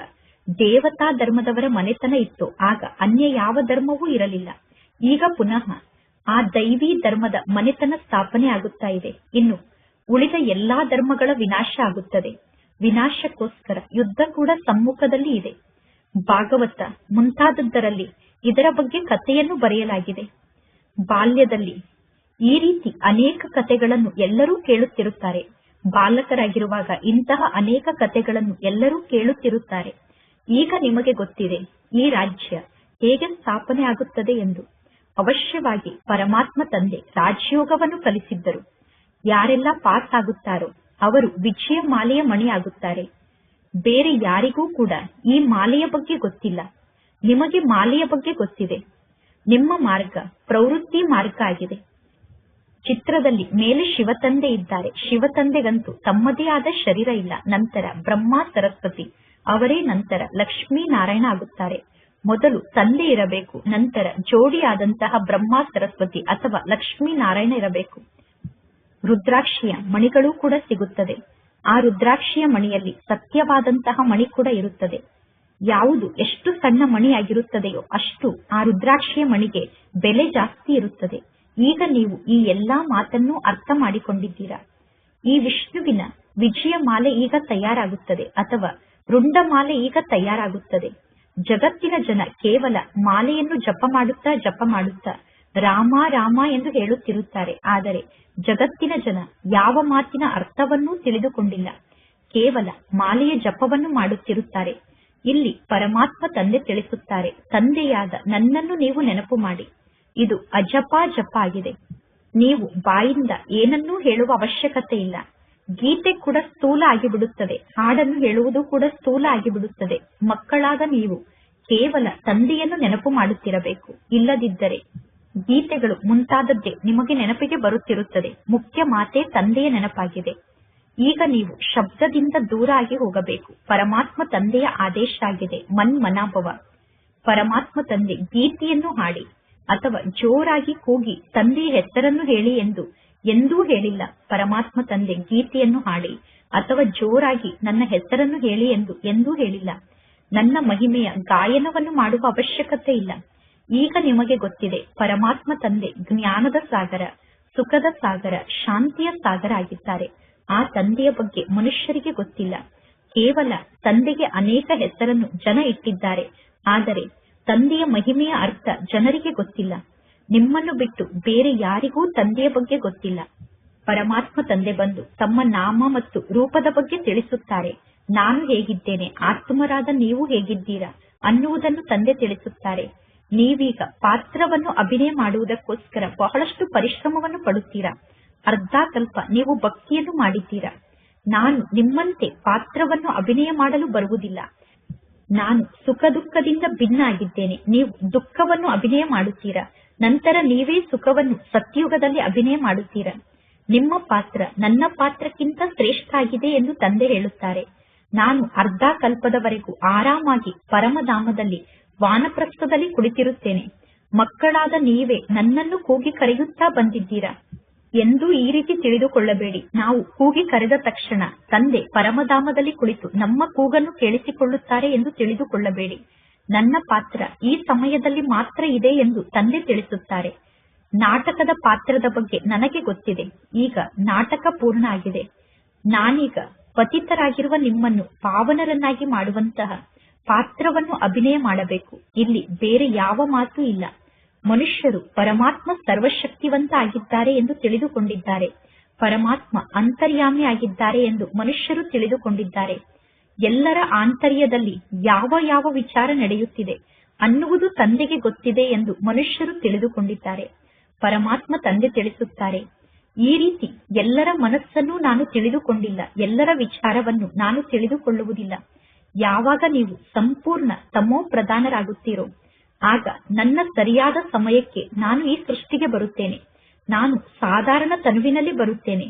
ದೇವತಾ ಧರ್ಮದವರ ಮನೆತನ ಇತ್ತೋ ಆಗ ಅನ್ಯ ಯಾವ ಧರ್ಮವೂ ಇರಲಿಲ್ಲ. ಈಗ ಪುನಃ ಆ ದೈವಿ ಧರ್ಮದ ಮನೆತನ ಸ್ಥಾಪನೆ ಆಗುತ್ತಾ ಇದೆ. ಇನ್ನು ಉಳಿದ ಎಲ್ಲಾ ಧರ್ಮಗಳ ವಿನಾಶ ಆಗುತ್ತದೆ. ವಿನಾಶಕ್ಕೋಸ್ಕರ ಯುದ್ಧ ಕೂಡ ಸಮ್ಮುಖದಲ್ಲಿ ಇದೆ. ಭಾಗವತ ಮುಂತಾದದ್ದರಲ್ಲಿ ಇದರ ಬಗ್ಗೆ ಕಥೆಯನ್ನು ಬರೆಯಲಾಗಿದೆ. ಬಾಲ್ಯದಲ್ಲಿ ಈ ರೀತಿ ಅನೇಕ ಕಥೆಗಳನ್ನು ಎಲ್ಲರೂ ಕೇಳುತ್ತಿರುತ್ತಾರೆ. ಬಾಲಕರಾಗಿರುವಾಗ ಇಂತಹ ಅನೇಕ ಕಥೆಗಳನ್ನು ಎಲ್ಲರೂ ಕೇಳುತ್ತಿರುತ್ತಾರೆ. ಈಗ ನಿಮಗೆ ಗೊತ್ತಿದೆ ಈ ರಾಜ್ಯ ಹೇಗೆ ಸ್ಥಾಪನೆ ಆಗುತ್ತದೆ ಎಂದು. ಅವಶ್ಯವಾಗಿ ಪರಮಾತ್ಮ ತಂದೆ ರಾಜಯೋಗವನ್ನು ಕಲಿಸಿದ್ದರು. ಯಾರೆಲ್ಲ ಪಾಸ್ ಆಗುತ್ತಾರೋ ಅವರು ವಿಜಯ ಮಾಲೆಯ ಮಣಿ ಆಗುತ್ತಾರೆ. ಬೇರೆ ಯಾರಿಗೂ ಕೂಡ ಈ ಮಾಲೆಯ ಬಗ್ಗೆ ಗೊತ್ತಿಲ್ಲ. ನಿಮಗೆ ಮಾಲೆಯ ಬಗ್ಗೆ ಗೊತ್ತಿದೆ. ನಿಮ್ಮ ಮಾರ್ಗ ಪ್ರವೃತ್ತಿ ಮಾರ್ಗ ಆಗಿದೆ. ಚಿತ್ರದಲ್ಲಿ ಮೇಲೆ ಶಿವತಂದೆ ಇದ್ದಾರೆ. ಶಿವತಂದೆಗಂತೂ ತಮ್ಮದೇ ಆದ ಶರೀರ ಇಲ್ಲ. ನಂತರ ಬ್ರಹ್ಮ ಸರಸ್ವತಿ ಅವರೇ ನಂತರ ಲಕ್ಷ್ಮೀ ನಾರಾಯಣ ಆಗುತ್ತಾರೆ. ಮೊದಲು ತಂದೆ ಇರಬೇಕು, ನಂತರ ಜೋಡಿಯಾದಂತಹ ಬ್ರಹ್ಮ ಸರಸ್ವತಿ ಅಥವಾ ಲಕ್ಷ್ಮೀ ನಾರಾಯಣ ಇರಬೇಕು. ರುದ್ರಾಕ್ಷಿಯ ಮಣಿಗಳು ಕೂಡ ಸಿಗುತ್ತದೆ. ಆ ರುದ್ರಾಕ್ಷಿಯ ಮಣಿಯಲ್ಲಿ ಸತ್ಯವಾದಂತಹ ಮಣಿ ಕೂಡ ಇರುತ್ತದೆ. ಯಾವುದು ಎಷ್ಟು ಸಣ್ಣ ಮಣಿಯಾಗಿರುತ್ತದೆಯೋ ಅಷ್ಟು ಆ ರುದ್ರಾಕ್ಷಿಯ ಮಣಿಗೆ ಬೆಲೆ ಜಾಸ್ತಿ ಇರುತ್ತದೆ. ಈಗ ನೀವು ಈ ಎಲ್ಲಾ ಮಾತನ್ನು ಅರ್ಥ ಮಾಡಿಕೊಂಡಿದ್ದೀರಾ. ಈ ವಿಷ್ಣುವಿನ ವಿಜಯ ಮಾಲೆ ಈಗ ತಯಾರಾಗುತ್ತದೆ ಅಥವಾ ರುಂಡಮಾಲೆ ಈಗ ತಯಾರಾಗುತ್ತದೆ. ಜಗತ್ತಿನ ಜನ ಕೇವಲ ಮಾಲೆಯನ್ನು ಜಪ ಮಾಡುತ್ತಾ ರಾಮ ರಾಮ ಎಂದು ಹೇಳುತ್ತಿರುತ್ತಾರೆ. ಆದರೆ ಜಗತ್ತಿನ ಜನ ಯಾವ ಮಾತಿನ ಅರ್ಥವನ್ನೂ ತಿಳಿದುಕೊಂಡಿಲ್ಲ. ಕೇವಲ ಮಾಲೆಯ ಜಪವನ್ನು ಮಾಡುತ್ತಿರುತ್ತಾರೆ. ಇಲ್ಲಿ ಪರಮಾತ್ಮ ತಂದೆ ತಿಳಿಸುತ್ತಾರೆ, ತಂದೆಯಾದ ನನ್ನನ್ನು ನೀವು ನೆನಪು ಮಾಡಿ. ಇದು ಅಜಪ ಜಪ ಆಗಿದೆ. ನೀವು ಬಾಯಿಂದ ಏನನ್ನೂ ಹೇಳುವ ಅವಶ್ಯಕತೆ ಇಲ್ಲ. ಗೀತೆ ಕೂಡ ಸ್ಥೂಲ ಆಗಿಬಿಡುತ್ತದೆ. ಹಾಡನ್ನು ಹೇಳುವುದು ಕೂಡ ಸ್ಥೂಲ ಆಗಿಬಿಡುತ್ತದೆ. ಮಕ್ಕಳಾದ ನೀವು ಕೇವಲ ತಂದೆಯನ್ನು ನೆನಪು ಮಾಡುತ್ತಿರಬೇಕು. ಇಲ್ಲದಿದ್ದರೆ ಗೀತೆಗಳು ಮುಂತಾದದ್ದೇ ನಿಮಗೆ ನೆನಪಿಗೆ ಬರುತ್ತಿರುತ್ತದೆ. ಮುಖ್ಯ ಮಾತೆ ತಂದೆಯ ನೆನಪಾಗಿದೆ. ಈಗ ನೀವು ಶಬ್ದದಿಂದ ದೂರ ಆಗಿ ಹೋಗಬೇಕು. ಪರಮಾತ್ಮ ತಂದೆಯ ಆದೇಶ ಆಗಿದೆ, ಮನ್ಮನಾಭವ. ಪರಮಾತ್ಮ ತಂದೆ ಗೀತೆಯನ್ನು ಹಾಡಿ ಅಥವಾ ಜೋರಾಗಿ ಕೂಗಿ ತಂದೆಯ ಹೆಸರನ್ನು ಹೇಳಿ ಎಂದು ಎಂದೂ ಹೇಳಿಲ್ಲ. ಪರಮಾತ್ಮ ತಂದೆ ಗೀತೆಯನ್ನು ಹಾಡಿ ಅಥವಾ ಜೋರಾಗಿ ನನ್ನ ಹೆಸರನ್ನು ಹೇಳಿ ಎಂದು ಎಂದೂ ಹೇಳಿಲ್ಲ. ನನ್ನ ಮಹಿಮೆಯ ಗಾಯನವನ್ನು ಮಾಡುವ ಅವಶ್ಯಕತೆ ಇಲ್ಲ. ಈಗ ನಿಮಗೆ ಗೊತ್ತಿದೆ, ಪರಮಾತ್ಮ ತಂದೆ ಜ್ಞಾನದ ಸಾಗರ, ಸುಖದ ಸಾಗರ, ಶಾಂತಿಯ ಸಾಗರ ಆಗಿದ್ದಾರೆ. ಆ ತಂದೆಯ ಬಗ್ಗೆ ಮನುಷ್ಯರಿಗೆ ಗೊತ್ತಿಲ್ಲ. ಕೇವಲ ತಂದೆಗೆ ಅನೇಕ ಹೆಸರನ್ನು ಜನ ಇಟ್ಟಿದ್ದಾರೆ. ಆದರೆ ತಂದೆಯ ಮಹಿಮೆಯ ಅರ್ಥ ಜನರಿಗೆ ಗೊತ್ತಿಲ್ಲ. ನಿಮ್ಮನ್ನು ಬಿಟ್ಟು ಬೇರೆ ಯಾರಿಗೂ ತಂದೆಯ ಬಗ್ಗೆ ಗೊತ್ತಿಲ್ಲ. ಪರಮಾತ್ಮ ತಂದೆ ಬಂದು ತಮ್ಮ ನಾಮ ಮತ್ತು ರೂಪದ ಬಗ್ಗೆ ತಿಳಿಸುತ್ತಾರೆ. ನಾನು ಹೇಗಿದ್ದೇನೆ, ಆತ್ಮರಾದ ನೀವು ಹೇಗಿದ್ದೀರಾ ಅನ್ನುವುದನ್ನು ತಂದೆ ತಿಳಿಸುತ್ತಾರೆ. ನೀವೀಗ ಪಾತ್ರವನ್ನು ಅಭಿನಯ ಮಾಡುವುದಕ್ಕೋಸ್ಕರ ಬಹಳಷ್ಟು ಪರಿಶ್ರಮವನ್ನು ಪಡುತ್ತೀರಾ. ಅರ್ಧ ಕಲ್ಪ ನೀವು ಭಕ್ತಿಯನ್ನು ಮಾಡಿದ್ದೀರಾ. ನಾನು ನಿಮ್ಮಂತೆ ಪಾತ್ರವನ್ನು ಅಭಿನಯ ಮಾಡಲು ಬರುವುದಿಲ್ಲ. ನಾನು ಸುಖ ದುಃಖದಿಂದ ಭಿನ್ನ ಆಗಿದ್ದೇನೆ. ನೀವು ದುಃಖವನ್ನು ಅಭಿನಯ ಮಾಡುತ್ತೀರಾ. ನಂತರ ನೀವೇ ಸುಖವನ್ನು ಸತ್ಯುಗದಲ್ಲಿ ಅಭಿನಯ ಮಾಡುತ್ತೀರಾ. ನಿಮ್ಮ ಪಾತ್ರ ನನ್ನ ಪಾತ್ರಕ್ಕಿಂತ ಶ್ರೇಷ್ಠ ಆಗಿದೆ ಎಂದು ತಂದೆ ಹೇಳುತ್ತಾರೆ. ನಾನು ಅರ್ಧ ಕಲ್ಪದವರೆಗೂ ಆರಾಮಾಗಿ ಪರಮಧಾಮದಲ್ಲಿ ವಾನಪ್ರಸ್ಥದಲ್ಲಿ ಕುಳಿತಿರುತ್ತೇನೆ. ಮಕ್ಕಳಾದ ನೀವೇ ನನ್ನನ್ನು ಕೂಗಿ ಕರೆಯುತ್ತಾ ಬಂದಿದ್ದೀರಾ ಎಂದು ಈ ರೀತಿ ತಿಳಿದುಕೊಳ್ಳಬೇಡಿ. ನಾವು ಕೂಗಿ ಕರೆದ ತಕ್ಷಣ ತಂದೆ ಪರಮಧಾಮದಲ್ಲಿ ಕುಳಿತು ನಮ್ಮ ಕೂಗನ್ನು ಕೇಳಿಸಿಕೊಳ್ಳುತ್ತಾರೆ ಎಂದು ತಿಳಿದುಕೊಳ್ಳಬೇಡಿ. ನನ್ನ ಪಾತ್ರ ಈ ಸಮಯದಲ್ಲಿ ಮಾತ್ರ ಇದೆ ಎಂದು ತಂದೆ ತಿಳಿಸುತ್ತಾರೆ. ನಾಟಕದ ಪಾತ್ರದ ಬಗ್ಗೆ ನನಗೆ ಗೊತ್ತಿದೆ. ಈಗ ನಾಟಕ ಪೂರ್ಣ ಆಗಿದೆ. ನಾನೀಗ ಪತಿತರಾಗಿರುವ ನಿಮ್ಮನ್ನು ಪಾವನರನ್ನಾಗಿ ಮಾಡುವಂತಹ ಪಾತ್ರವನ್ನು ಅಭಿನಯ ಮಾಡಬೇಕು. ಇಲ್ಲಿ ಬೇರೆ ಯಾವ ಮಾತು ಇಲ್ಲ. ಮನುಷ್ಯರು ಪರಮಾತ್ಮ ಸರ್ವಶಕ್ತಿವಂತ ಆಗಿದ್ದಾರೆ ಎಂದು ತಿಳಿದುಕೊಂಡಿದ್ದಾರೆ. ಪರಮಾತ್ಮ ಅಂತರ್ಯಾಮಿ ಆಗಿದ್ದಾರೆ ಎಂದು ಮನುಷ್ಯರು ತಿಳಿದುಕೊಂಡಿದ್ದಾರೆ. ಎಲ್ಲರ ಆಂತರ್ಯದಲ್ಲಿ ಯಾವ ಯಾವ ವಿಚಾರ ನಡೆಯುತ್ತಿದೆ ಅನ್ನುವುದು ತಂದೆಗೆ ಗೊತ್ತಿದೆ ಎಂದು ಮನುಷ್ಯರು ತಿಳಿದುಕೊಂಡಿದ್ದಾರೆ. ಪರಮಾತ್ಮ ತಂದೆ ತಿಳಿಸುತ್ತಾರೆ, ಈ ರೀತಿ ಎಲ್ಲರ ಮನಸ್ಸನ್ನು ನಾನು ತಿಳಿದುಕೊಂಡಿಲ್ಲ, ಎಲ್ಲರ ವಿಚಾರವನ್ನು ನಾನು ತಿಳಿದುಕೊಳ್ಳುವುದಿಲ್ಲ. ಯಾವಾಗ ನೀವು ಸಂಪೂರ್ಣ ತಮೋ ಪ್ರಧಾನರಾಗುತ್ತೀರೋ ಆಗ ನನ್ನ ಸರಿಯಾದ ಸಮಯಕ್ಕೆ ನಾನು ಈ ಸೃಷ್ಟಿಗೆ ಬರುತ್ತೇನೆ. ನಾನು ಸಾಧಾರಣ ತನುವಿನಲ್ಲಿ ಬರುತ್ತೇನೆ.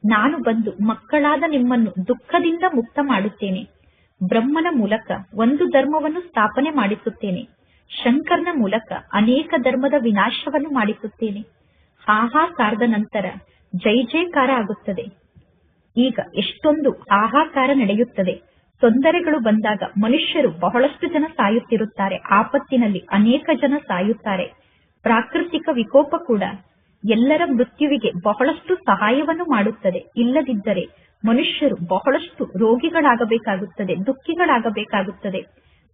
ನಾನು ಬಂದು ಮಕ್ಕಳಾದ ನಿಮ್ಮನ್ನು ದುಃಖದಿಂದ ಮುಕ್ತ ಮಾಡುತ್ತೇನೆ. ಬ್ರಹ್ಮನ ಮೂಲಕ ಒಂದು ಧರ್ಮವನ್ನು ಸ್ಥಾಪನೆ ಮಾಡಿಸುತ್ತೇನೆ. ಶಂಕರ್ನ ಮೂಲಕ ಅನೇಕ ಧರ್ಮದ ವಿನಾಶವನ್ನು ಮಾಡಿಸುತ್ತೇನೆ. ಹಾಹಾಕಾರದ ನಂತರ ಜೈ ಜೈಕಾರ ಆಗುತ್ತದೆ. ಈಗ ಎಷ್ಟೊಂದು ಹಾಹಾಕಾರ ನಡೆಯುತ್ತದೆ. ತೊಂದರೆಗಳು ಬಂದಾಗ ಮನುಷ್ಯರು ಬಹಳಷ್ಟು ಜನ ಸಾಯುತ್ತಿರುತ್ತಾರೆ. ಆಪತ್ತಿನಲ್ಲಿ ಅನೇಕ ಜನ ಸಾಯುತ್ತಾರೆ. ಪ್ರಾಕೃತಿಕ ವಿಕೋಪ ಕೂಡ ಎಲ್ಲರ ಮೃತ್ಯುವಿಗೆ ಬಹಳಷ್ಟು ಸಹಾಯವನ್ನು ಮಾಡುತ್ತದೆ. ಇಲ್ಲದಿದ್ದರೆ ಮನುಷ್ಯರು ಬಹಳಷ್ಟು ರೋಗಿಗಳಾಗಬೇಕಾಗುತ್ತದೆ, ದುಃಖಿಗಳಾಗಬೇಕಾಗುತ್ತದೆ.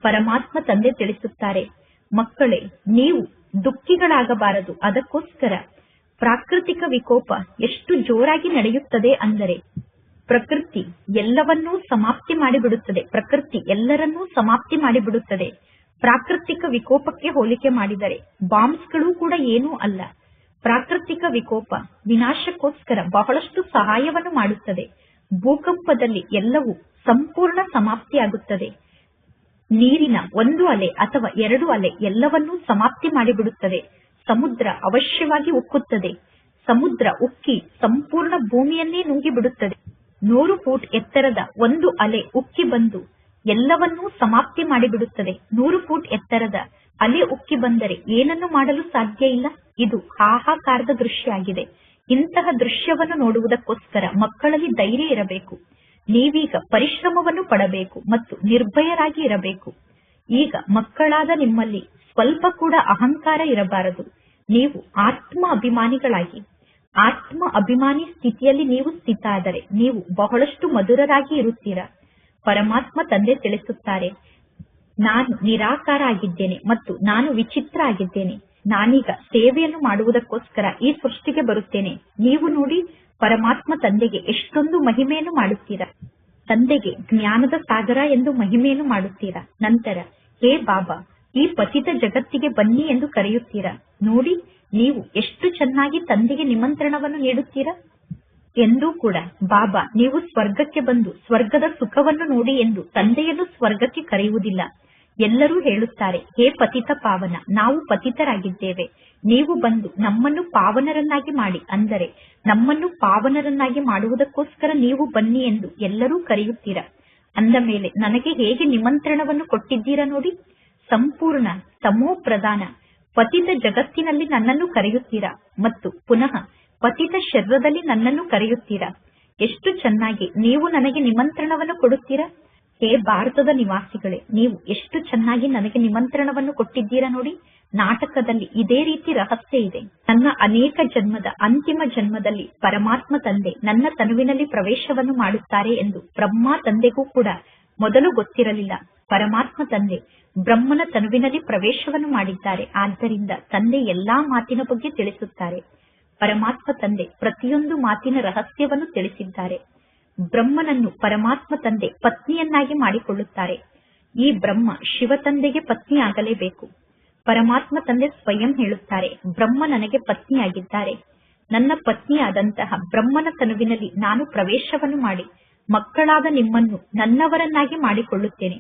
ಪರಮಾತ್ಮ ತಂದೆ ತಿಳಿಸುತ್ತಾರೆ, ಮಕ್ಕಳೇ, ನೀವು ದುಃಖಿಗಳಾಗಬಾರದು. ಅದಕ್ಕೋಸ್ಕರ ಪ್ರಾಕೃತಿಕ ವಿಕೋಪ ಎಷ್ಟು ಜೋರಾಗಿ ನಡೆಯುತ್ತದೆ ಅಂದರೆ ಪ್ರಕೃತಿ ಎಲ್ಲವನ್ನೂ ಸಮಾಪ್ತಿ ಮಾಡಿಬಿಡುತ್ತದೆ. ಪ್ರಕೃತಿ ಎಲ್ಲರನ್ನೂ ಸಮಾಪ್ತಿ ಮಾಡಿಬಿಡುತ್ತದೆ. ಪ್ರಾಕೃತಿಕ ವಿಕೋಪಕ್ಕೆ ಹೋಲಿಕೆ ಮಾಡಿದರೆ ಬಾಂಬ್ಸ್ಗಳು ಕೂಡ ಏನೂ ಅಲ್ಲ. ಪ್ರಾಕೃತಿಕ ವಿಕೋಪ ವಿನಾಶಕ್ಕೋಸ್ಕರ ಬಹಳಷ್ಟು ಸಹಾಯವನ್ನು ಮಾಡುತ್ತದೆ. ಭೂಕಂಪದಲ್ಲಿ ಎಲ್ಲವೂ ಸಂಪೂರ್ಣ ಸಮಾಪ್ತಿಯಾಗುತ್ತದೆ. ನೀರಿನ ಒಂದು ಅಲೆ ಅಥವಾ 2 ಅಲೆ ಎಲ್ಲವನ್ನೂ ಸಮಾಪ್ತಿ ಮಾಡಿಬಿಡುತ್ತದೆ. ಸಮುದ್ರ ಅವಶ್ಯವಾಗಿ ಉಕ್ಕುತ್ತದೆ. ಸಮುದ್ರ ಉಕ್ಕಿ ಸಂಪೂರ್ಣ ಭೂಮಿಯನ್ನೇ ನುಂಗಿಬಿಡುತ್ತದೆ. 100 ಫೂಟ್ ಎತ್ತರದ ಒಂದು ಅಲೆ ಉಕ್ಕಿ ಬಂದು ಎಲ್ಲವನ್ನೂ ಸಮಾಪ್ತಿ ಮಾಡಿಬಿಡುತ್ತದೆ. 100 ಫೂಟ್ ಎತ್ತರದ ಅಲೆ ಉಕ್ಕಿ ಬಂದರೆ ಏನನ್ನು ಮಾಡಲು ಸಾಧ್ಯ ಇಲ್ಲ. ಇದು ಹಾಹಾಕಾರದ ದೃಶ್ಯ ಆಗಿದೆ. ಇಂತಹ ದೃಶ್ಯವನ್ನು ನೋಡುವುದಕ್ಕೋಸ್ಕರ ಮಕ್ಕಳಲ್ಲಿ ಧೈರ್ಯ ಇರಬೇಕು. ನೀವೀಗ ಪರಿಶ್ರಮವನ್ನು ಪಡಬೇಕು ಮತ್ತು ನಿರ್ಭಯರಾಗಿ ಇರಬೇಕು. ಈಗ ಮಕ್ಕಳಾದ ನಿಮ್ಮಲ್ಲಿ ಸ್ವಲ್ಪ ಕೂಡ ಅಹಂಕಾರ ಇರಬಾರದು. ನೀವು ಆತ್ಮ ಅಭಿಮಾನಿಗಳಾಗಿ, ಆತ್ಮ ಅಭಿಮಾನಿ ಸ್ಥಿತಿಯಲ್ಲಿ ನೀವು ಸ್ಥಿತ ಆದರೆ ನೀವು ಬಹಳಷ್ಟು ಮಧುರರಾಗಿ ಇರುತ್ತೀರಾ. ಪರಮಾತ್ಮ ತಂದೆ ತಿಳಿಸುತ್ತಾರೆ, ನಾನು ನಿರಾಕಾರ ಆಗಿದ್ದೇನೆ ಮತ್ತು ನಾನು ವಿಚಿತ್ರ ಆಗಿದ್ದೇನೆ. ನಾನೀಗ ಸೇವೆಯನ್ನು ಮಾಡುವುದಕ್ಕೋಸ್ಕರ ಈ ಸೃಷ್ಟಿಗೆ ಬರುತ್ತೇನೆ. ನೀವು ನೋಡಿ, ಪರಮಾತ್ಮ ತಂದೆಗೆ ಎಷ್ಟೊಂದು ಮಹಿಮೆಯನ್ನು ಮಾಡುತ್ತೀರಾ. ತಂದೆಗೆ ಜ್ಞಾನದ ಸಾಗರ ಎಂದು ಮಹಿಮೆಯನ್ನು ಮಾಡುತ್ತೀರಾ. ನಂತರ ಹೇ ಬಾಬಾ, ಈ ಪತಿತ ಜಗತ್ತಿಗೆ ಬನ್ನಿ ಎಂದು ಕರೆಯುತ್ತೀರಾ. ನೋಡಿ, ನೀವು ಎಷ್ಟು ಚೆನ್ನಾಗಿ ತಂದೆಗೆ ನಿಮಂತ್ರಣವನ್ನು ನೀಡುತ್ತೀರಾ. ಎಂದೂ ಕೂಡ ಬಾಬಾ ನೀವು ಸ್ವರ್ಗಕ್ಕೆ ಬಂದು ಸ್ವರ್ಗದ ಸುಖವನ್ನು ನೋಡಿ ಎಂದು ತಂದೆಯನ್ನು ಸ್ವರ್ಗಕ್ಕೆ ಕರೆಯುವುದಿಲ್ಲ. ಎಲ್ಲರೂ ಹೇಳುತ್ತಾರೆ, ಹೇ ಪತಿತ ಪಾವನ, ನಾವು ಪತಿತರಾಗಿದ್ದೇವೆ, ನೀವು ಬಂದು ನಮ್ಮನ್ನು ಪಾವನರನ್ನಾಗಿ ಮಾಡಿ, ಅಂದರೆ ನಮ್ಮನ್ನು ಪಾವನರನ್ನಾಗಿ ಮಾಡುವುದಕ್ಕೋಸ್ಕರ ನೀವು ಬನ್ನಿ ಎಂದು ಎಲ್ಲರೂ ಕರೆಯುತ್ತೀರಾ. ಅಂದ ಮೇಲೆ ನನಗೆ ಹೇಗೆ ನಿಮಂತ್ರಣವನ್ನು ಕೊಟ್ಟಿದ್ದೀರಾ ನೋಡಿ. ಸಂಪೂರ್ಣ ತಮೋ ಪ್ರಧಾನ ಪತಿತ ಜಗತ್ತಿನಲ್ಲಿ ನನ್ನನ್ನು ಕರೆಯುತ್ತೀರಾ ಮತ್ತು ಪುನಃ ಪತಿತ ಶರೀರದಲ್ಲಿ ನನ್ನನ್ನು ಕರೆಯುತ್ತೀರಾ. ಎಷ್ಟು ಚೆನ್ನಾಗಿ ನೀವು ನನಗೆ ನಿಮಂತ್ರಣವನ್ನು ಕೊಡುತ್ತೀರಾ. ಹೇ ಭಾರತದ ನಿವಾಸಿಗಳೇ, ನೀವು ಎಷ್ಟು ಚೆನ್ನಾಗಿ ನನಗೆ ನಿಮಂತ್ರಣವನ್ನು ಕೊಟ್ಟಿದ್ದೀರಾ ನೋಡಿ. ನಾಟಕದಲ್ಲಿ ಇದೇ ರೀತಿ ರಹಸ್ಯ ಇದೆ. ನನ್ನ ಅನೇಕ ಜನ್ಮದ ಅಂತಿಮ ಜನ್ಮದಲ್ಲಿ ಪರಮಾತ್ಮ ತಂದೆ ನನ್ನ ತನುವಿನಲ್ಲಿ ಪ್ರವೇಶವನ್ನು ಮಾಡುತ್ತಾರೆ ಎಂದು ಬ್ರಹ್ಮ ತಂದೆಗೂ ಕೂಡ ಮೊದಲು ಗೊತ್ತಿರಲಿಲ್ಲ. ಪರಮಾತ್ಮ ತಂದೆ ಬ್ರಹ್ಮನ ತನುವಿನಲ್ಲಿ ಪ್ರವೇಶವನ್ನು ಮಾಡಿದ್ದಾರೆ. ಆದ್ದರಿಂದ ತಂದೆ ಎಲ್ಲಾ ಮಾತಿನ ಬಗ್ಗೆ ತಿಳಿಸುತ್ತಾರೆ. ಪರಮಾತ್ಮ ತಂದೆ ಪ್ರತಿಯೊಂದು ಮಾತಿನ ರಹಸ್ಯವನ್ನು ತಿಳಿಸಿದ್ದಾರೆ. ಬ್ರಹ್ಮನನ್ನು ಪರಮಾತ್ಮ ತಂದೆ ಪತ್ನಿಯನ್ನಾಗಿ ಮಾಡಿಕೊಳ್ಳುತ್ತಾರೆ. ಈ ಬ್ರಹ್ಮ ಶಿವ ತಂದೆಗೆ ಪತ್ನಿ ಆಗಲೇಬೇಕು. ಪರಮಾತ್ಮ ತಂದೆ ಸ್ವಯಂ ಹೇಳುತ್ತಾರೆ, ಬ್ರಹ್ಮ ನನಗೆ ಪತ್ನಿಯಾಗಿದ್ದಾರೆ. ನನ್ನ ಪತ್ನಿಯಾದಂತಹ ಬ್ರಹ್ಮನ ತನುವಿನಲ್ಲಿ ನಾನು ಪ್ರವೇಶವನ್ನು ಮಾಡಿ ಮಕ್ಕಳಾದ ನಿಮ್ಮನ್ನು ನನ್ನವರನ್ನಾಗಿ ಮಾಡಿಕೊಳ್ಳುತ್ತೇನೆ.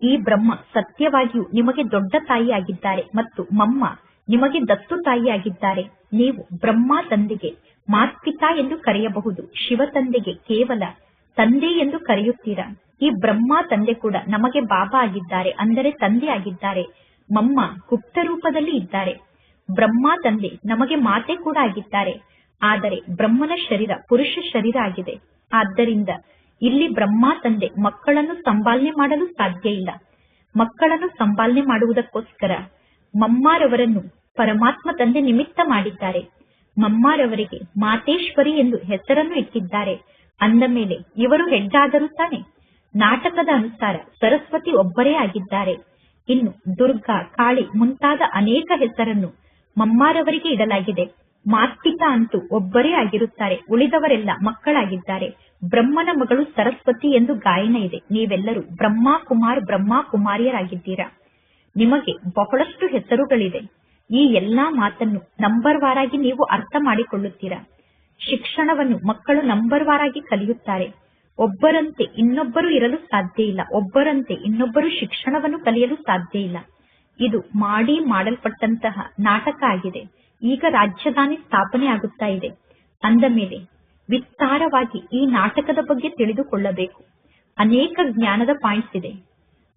ಈ ಬ್ರಹ್ಮ ಸತ್ಯವಾಗಿಯೂ ನಿಮಗೆ ದೊಡ್ಡ ತಾಯಿಯಾಗಿದ್ದಾರೆ ಮತ್ತು ಮಮ್ಮ ನಿಮಗೆ ದತ್ತು ತಾಯಿಯಾಗಿದ್ದಾರೆ. ನೀವು ಬ್ರಹ್ಮ ತಂದೆಗೆ ಮಾತ್ಪಿತಾ ಎಂದು ಕರೆಯಬಹುದು, ಶಿವ ತಂದೆಗೆ ಕೇವಲ ತಂದೆ ಎಂದು ಕರೆಯುತ್ತೀರಾ. ಈ ಬ್ರಹ್ಮ ತಂದೆ ಕೂಡ ನಮಗೆ ಬಾಬಾ ಆಗಿದ್ದಾರೆ, ಅಂದರೆ ತಂದೆ ಆಗಿದ್ದಾರೆ. ಮಮ್ಮ ಗುಪ್ತ ರೂಪದಲ್ಲಿ ಇದ್ದಾರೆ. ಬ್ರಹ್ಮ ತಂದೆ ನಮಗೆ ಮಾತೆ ಕೂಡ ಆಗಿದ್ದಾರೆ. ಆದರೆ ಬ್ರಹ್ಮನ ಶರೀರ ಪುರುಷ ಶರೀರ ಆಗಿದೆ. ಆದ್ದರಿಂದ ಇಲ್ಲಿ ಬ್ರಹ್ಮ ತಂದೆ ಮಕ್ಕಳನ್ನು ಸಂಪಾಲನೆ ಮಾಡಲು ಸಾಧ್ಯ ಇಲ್ಲ. ಮಕ್ಕಳನ್ನು ಸಂಪಾಲನೆ ಮಾಡುವುದಕ್ಕೋಸ್ಕರ ಮಮ್ಮಾರವರನ್ನು ಪರಮಾತ್ಮ ತಂದೆ ನಿಮಿತ್ತ ಮಾಡಿದ್ದಾರೆ. ಮಮ್ಮಾರವರಿಗೆ ಮಾತೇಶ್ವರಿ ಎಂದು ಹೆಸರನ್ನು ಇಟ್ಟಿದ್ದಾರೆ. ಅಂದ ಮೇಲೆ ಇವರು ಹೆಡ್ಡಾದರೂ ತಾನೆ. ನಾಟಕದ ಅನುಸಾರ ಸರಸ್ವತಿ ಒಬ್ಬರೇ ಆಗಿದ್ದಾರೆ. ಇನ್ನು ದುರ್ಗಾ, ಕಾಳಿ ಮುಂತಾದ ಅನೇಕ ಹೆಸರನ್ನು ಮಮ್ಮಾರವರಿಗೆ ಇಡಲಾಗಿದೆ. ಮಾತ್ಪಿತಾ ಅಂತೂ ಒಬ್ಬರೇ ಆಗಿರುತ್ತಾರೆ, ಉಳಿದವರೆಲ್ಲ ಮಕ್ಕಳಾಗಿದ್ದಾರೆ. ಬ್ರಹ್ಮನ ಮಗಳು ಸರಸ್ವತಿ ಎಂದು ಗಾಯನ ಇದೆ. ನೀವೆಲ್ಲರೂ ಬ್ರಹ್ಮ ಕುಮಾರ್, ಬ್ರಹ್ಮ ಕುಮಾರಿಯರಾಗಿದ್ದೀರಾ. ನಿಮಗೆ ಬಹಳಷ್ಟು ಹೆಸರುಗಳಿದೆ. ಈ ಎಲ್ಲಾ ಮಾತನ್ನು ನಂಬರ್ ವಾರಾಗಿ ನೀವು ಅರ್ಥ ಮಾಡಿಕೊಳ್ಳುತ್ತೀರಾ. ಶಿಕ್ಷಣವನ್ನು ಮಕ್ಕಳು ನಂಬರ್ ವಾರಾಗಿ ಕಲಿಯುತ್ತಾರೆ. ಒಬ್ಬರಂತೆ ಇನ್ನೊಬ್ಬರು ಇರಲು ಸಾಧ್ಯ ಇಲ್ಲ. ಒಬ್ಬರಂತೆ ಇನ್ನೊಬ್ಬರು ಶಿಕ್ಷಣವನ್ನು ಕಲಿಯಲು ಸಾಧ್ಯ ಇಲ್ಲ. ಇದು ಮಾಡಲ್ಪಟ್ಟಂತಹ ನಾಟಕ ಆಗಿದೆ. ಈಗ ರಾಜಧಾನಿ ಸ್ಥಾಪನೆ ಆಗುತ್ತಾ ಇದೆ. ಅಂದ ಮೇಲೆ ವಿಸ್ತಾರವಾಗಿ ಈ ನಾಟಕದ ಬಗ್ಗೆ ತಿಳಿದುಕೊಳ್ಳಬೇಕು. ಅನೇಕ ಜ್ಞಾನದ ಪಾಯಿಂಟ್ಸ್ ಇದೆ.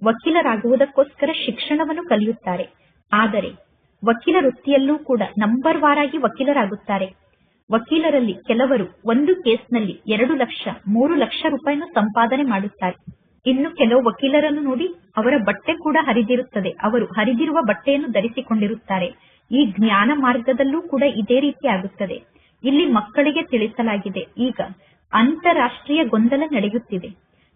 ವಕೀಲರಾಗುವುದಕ್ಕೋಸ್ಕರ ಶಿಕ್ಷಣವನ್ನು ಕಲಿಯುತ್ತಾರೆ. ಆದರೆ ವಕೀಲ ವೃತ್ತಿಯಲ್ಲೂ ಕೂಡ ನಂಬರ್ ವಾರಾಗಿ ವಕೀಲರಾಗುತ್ತಾರೆ. ವಕೀಲರಲ್ಲಿ ಕೆಲವರು ಒಂದು ಕೇಸ್ನಲ್ಲಿ 2 ಲಕ್ಷ 3 ಲಕ್ಷ ರೂಪಾಯಿಯನ್ನು ಸಂಪಾದನೆ ಮಾಡುತ್ತಾರೆ. ಇನ್ನು ಕೆಲವು ವಕೀಲರನ್ನು ನೋಡಿ, ಅವರ ಬಟ್ಟೆ ಕೂಡ ಹರಿದಿರುತ್ತದೆ. ಅವರು ಹರಿದಿರುವ ಬಟ್ಟೆಯನ್ನು ಧರಿಸಿಕೊಂಡಿರುತ್ತಾರೆ. ಈ ಜ್ಞಾನ ಮಾರ್ಗದಲ್ಲೂ ಕೂಡ ಇದೇ ರೀತಿ ಆಗುತ್ತದೆ. ಇಲ್ಲಿ ಮಕ್ಕಳಿಗೆ ತಿಳಿಸಲಾಗಿದೆ, ಈಗ ಅಂತಾರಾಷ್ಟ್ರೀಯ ಗೊಂದಲ ನಡೆಯುತ್ತಿದೆ.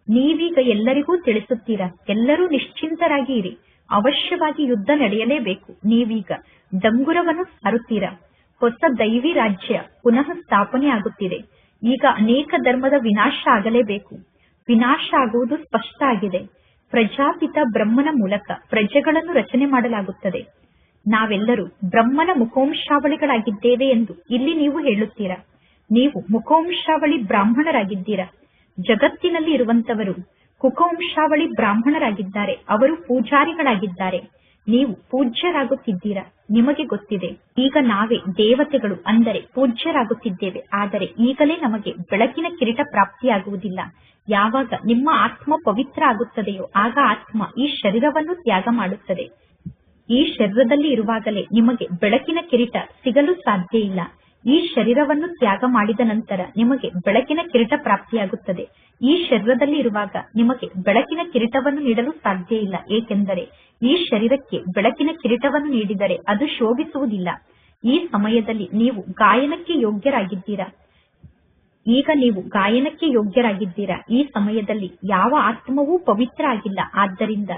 ನೀವೀಗ ಎಲ್ಲರಿಗೂ ತಿಳಿಸುತ್ತೀರಾ, ಎಲ್ಲರೂ ನಿಶ್ಚಿಂತರಾಗಿ ಇರಿ, ಅವಶ್ಯವಾಗಿ ಯುದ್ಧ ನಡೆಯಲೇಬೇಕು. ನೀವೀಗ ಡಂಗುರವನ್ನು ಸಾರುತ್ತೀರಾ. ಹೊಸ ದೈವಿ ರಾಜ್ಯ ಪುನಃ ಸ್ಥಾಪನೆ ಆಗುತ್ತಿದೆ. ಈಗ ಅನೇಕ ಧರ್ಮದ ವಿನಾಶ ಆಗಲೇಬೇಕು. ವಿನಾಶ ಆಗುವುದು ಸ್ಪಷ್ಟ ಆಗಿದೆ. ಪ್ರಜಾಪಿತ ಬ್ರಹ್ಮನ ಮೂಲಕ ಪ್ರಜೆಗಳನ್ನು ರಚನೆ ಮಾಡಲಾಗುತ್ತದೆ. ನಾವೆಲ್ಲರೂ ಬ್ರಹ್ಮನ ಮುಖವಂಶಾವಳಿಗಳಾಗಿದ್ದೇವೆ ಎಂದು ಇಲ್ಲಿ ನೀವು ಹೇಳುತ್ತೀರಾ. ನೀವು ಮುಖವಂಶಾವಳಿ ಬ್ರಾಹ್ಮಣರಾಗಿದ್ದೀರಾ. ಜಗತ್ತಿನಲ್ಲಿ ಇರುವಂತವರು ಕುಕವಂಶಾವಳಿ ಬ್ರಾಹ್ಮಣರಾಗಿದ್ದಾರೆ. ಅವರು ಪೂಜಾರಿಗಳಾಗಿದ್ದಾರೆ. ನೀವು ಪೂಜ್ಯರಾಗುತ್ತಿದ್ದೀರಾ. ನಿಮಗೆ ಗೊತ್ತಿದೆ, ಈಗ ನಾವೇ ದೇವತೆಗಳು ಅಂದರೆ ಪೂಜ್ಯರಾಗುತ್ತಿದ್ದೇವೆ. ಆದರೆ ಈಗಲೇ ನಮಗೆ ಬೆಳಕಿನ ಕಿರೀಟ ಪ್ರಾಪ್ತಿಯಾಗುವುದಿಲ್ಲ. ಯಾವಾಗ ನಿಮ್ಮ ಆತ್ಮ ಪವಿತ್ರ ಆಗುತ್ತದೆಯೋ ಆಗ ಆತ್ಮ ಈ ಶರೀರವನ್ನು ತ್ಯಾಗ ಮಾಡುತ್ತದೆ. ಈ ಶರೀರದಲ್ಲಿ ಇರುವಾಗಲೇ ನಿಮಗೆ ಬೆಳಕಿನ ಕಿರೀಟ ಸಿಗಲು ಸಾಧ್ಯ ಇಲ್ಲ. ಈ ಶರೀರವನ್ನು ತ್ಯಾಗ ಮಾಡಿದ ನಂತರ ನಿಮಗೆ ಬೆಳಕಿನ ಕಿರೀಟ ಪ್ರಾಪ್ತಿಯಾಗುತ್ತದೆ. ಈ ಶರೀರದಲ್ಲಿ ಇರುವಾಗ ನಿಮಗೆ ಬೆಳಕಿನ ಕಿರೀಟವನ್ನು ನೀಡಲು ಸಾಧ್ಯ ಇಲ್ಲ. ಏಕೆಂದರೆ ಈ ಶರೀರಕ್ಕೆ ಬೆಳಕಿನ ಕಿರೀಟವನ್ನು ನೀಡಿದರೆ ಅದು ಶೋಭಿಸುವುದಿಲ್ಲ. ಈ ಸಮಯದಲ್ಲಿ ನೀವು ಗಾಯನಕ್ಕೆ ಯೋಗ್ಯರಾಗಿದ್ದೀರಾ. ಈಗ ನೀವು ಗಾಯನಕ್ಕೆ ಯೋಗ್ಯರಾಗಿದ್ದೀರಾ. ಈ ಸಮಯದಲ್ಲಿ ಯಾವ ಆತ್ಮವೂ ಪವಿತ್ರ ಆಗಿಲ್ಲ. ಆದ್ದರಿಂದ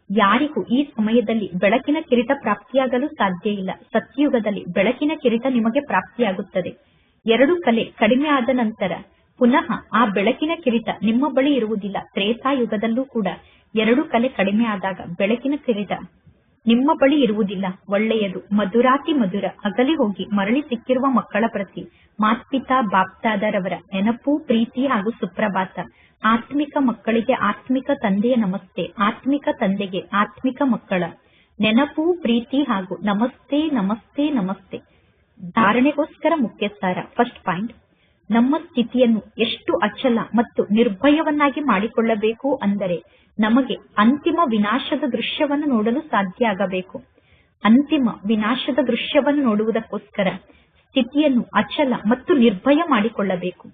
ಯಾರಿಗೂ ಈ ಸಮಯದಲ್ಲಿ ಬೆಳಕಿನ ಕಿರೀಟ ಪ್ರಾಪ್ತಿಯಾಗಲು ಸಾಧ್ಯ ಇಲ್ಲ. ಸತ್ಯಯುಗದಲ್ಲಿ ಬೆಳಕಿನ ಕಿರೀಟ ನಿಮಗೆ ಪ್ರಾಪ್ತಿಯಾಗುತ್ತದೆ. 2 ಕಲೆ ಕಡಿಮೆ ಆದ ನಂತರ ಪುನಃ ಆ ಬೆಳಕಿನ ಕಿರೀಟ ನಿಮ್ಮ ಬಳಿ ಇರುವುದಿಲ್ಲ. ತ್ರೇತಾಯುಗದಲ್ಲೂ ಕೂಡ 2 ಕಲೆ ಕಡಿಮೆ ಆದಾಗ ಬೆಳಕಿನ ಕಿರೀಟ ನಿಮ್ಮ ಬಳಿ ಇರುವುದಿಲ್ಲ. ಒಳ್ಳೆಯದು. ಮಧುರಾತಿ ಮಧುರ ಅಗಲಿ ಹೋಗಿ ಮರಳಿ ಸಿಕ್ಕಿರುವ ಮಕ್ಕಳ ಪ್ರತಿ ಮಾತ್ಪಿತಾ ಬಾಪ್ತಾದರವರ ನೆನಪು, ಪ್ರೀತಿ ಹಾಗೂ ಸುಪ್ರಭಾತ. ಆತ್ಮಿಕ ಮಕ್ಕಳಿಗೆ ಆತ್ಮಿಕ ತಂದೆಯ ನಮಸ್ತೆ. ಆತ್ಮಿಕ ತಂದೆಗೆ ಆತ್ಮಿಕ ಮಕ್ಕಳ ನೆನಪು, ಪ್ರೀತಿ ಹಾಗೂ ನಮಸ್ತೆ ನಮಸ್ತೆ ನಮಸ್ತೆ. ಧಾರಣೆಗೋಸ್ಕರ ಮುಖ್ಯ ಸಾರ. ಫಸ್ಟ್ ಪಾಯಿಂಟ್, ನಮ್ಮ ಸ್ಥಿತಿಯನ್ನು ಎಷ್ಟು ಅಚಲ ಮತ್ತು ನಿರ್ಭಯವನ್ನಾಗಿ ಮಾಡಿಕೊಳ್ಳಬೇಕು ಅಂದರೆ ನಮಗೆ ಅಂತಿಮ ವಿನಾಶದ ದೃಶ್ಯವನ್ನು ನೋಡಲು ಸಾಧ್ಯ ಆಗಬೇಕು. ಅಂತಿಮ ವಿನಾಶದ ದೃಶ್ಯವನ್ನು ನೋಡುವುದಕ್ಕೋಸ್ಕರ ಸ್ಥಿತಿಯನ್ನು ಅಚಲ ಮತ್ತು ನಿರ್ಭಯ ಮಾಡಿಕೊಳ್ಳಬೇಕು.